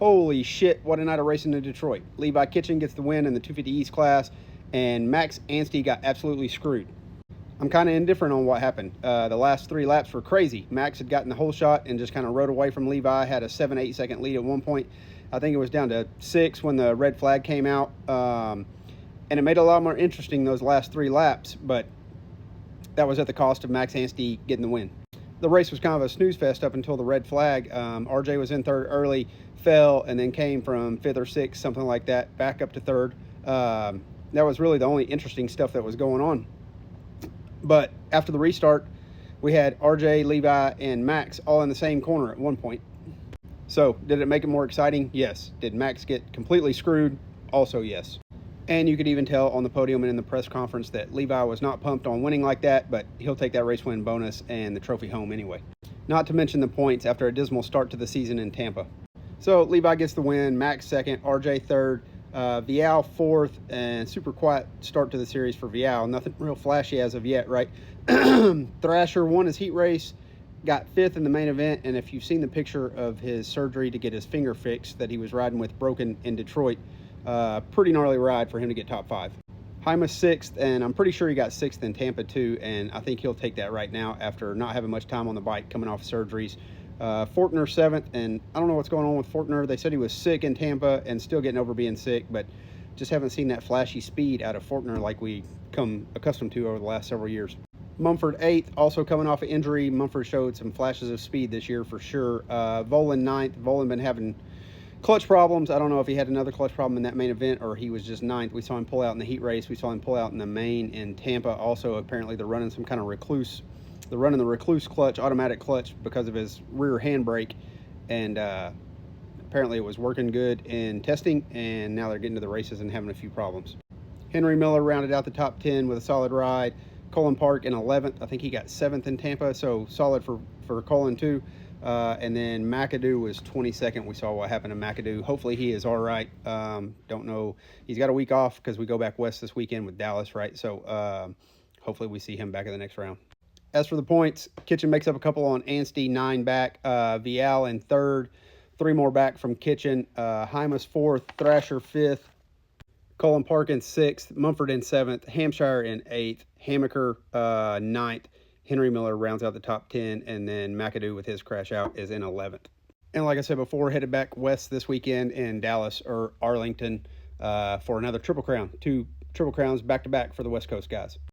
Holy shit, what a night of racing in Detroit. Levi Kitchen gets the win in the 250 East class, and Max Anstey got absolutely screwed. I'm kind of indifferent on what happened. The last 3 laps were crazy. Max had gotten the whole shot and just kind of rode away from Levi, had a 7-8 second lead at one point. I think it was down to 6 when the red flag came out. And it made it a lot more interesting those last 3 laps, but that was at the cost of Max Anstey getting the win. The race was kind of a snooze fest up until the red flag. RJ was in third early, fell, and then came from 5th or 6th, something like that, back up to 3rd. That was really the only interesting stuff that was going on. But after the restart, we had RJ, Levi, and Max all in the same corner at one point. So did it make it more exciting? Yes. Did Max get completely screwed? Also yes. And you could even tell on the podium and in the press conference that Levi was not pumped on winning like that, but he'll take that race win bonus and the trophy home anyway. Not to mention the points after a dismal start to the season in Tampa. So Levi gets the win, Max second, RJ third, Vial fourth, and super quiet start to the series for Vial. Nothing real flashy as of yet, right? Thrasher won his heat race, got 5th in the main event, and if you've seen the picture of his surgery to get his finger fixed that he was riding with broken in Detroit, pretty gnarly ride for him to get top 5. Hymas 6th, and I'm pretty sure he got 6th in Tampa too, and I think he'll take that right now after not having much time on the bike coming off surgeries. Fortner 7th, and I don't know what's going on with Fortner. They said he was sick in Tampa and still getting over being sick, but just haven't seen that flashy speed out of Fortner like we come accustomed to over the last several years. Mumford 8th, also coming off an injury. Mumford showed some flashes of speed this year for sure. Volan 9th. Volan been having clutch problems. I don't know if he had another clutch problem in that main event or he was just 9th. We saw him pull out in the heat race. We saw him pull out in the main in Tampa. Also, apparently they're running some kind of recluse. They're running the recluse clutch, automatic clutch, because of his rear handbrake. And apparently it was working good in testing, and now they're getting to the races and having a few problems. Henry Miller rounded out the top 10 with a solid ride. Colin Park in 11th. I think he got 7th in Tampa, so solid for Colin too. And then McAdoo was 22nd. We saw what happened to McAdoo. Hopefully he is all right. Don't know. He's got a week off because we go back west this weekend with Dallas, right? So hopefully we see him back in the next round. As for the points, Kitchen makes up a couple on Anstey, 9 back. Vial in 3rd, 3 more back from Kitchen. Hymas 4th, Thrasher 5th, Colin Park in 6th, Mumford in 7th, Hampshire in 8th, Hammaker 9th. Henry Miller rounds out the top 10, and then McAdoo with his crash out is in 11th. And like I said before, headed back west this weekend in Dallas or Arlington for another Triple Crown. 2 Triple Crowns back-to-back for the West Coast guys.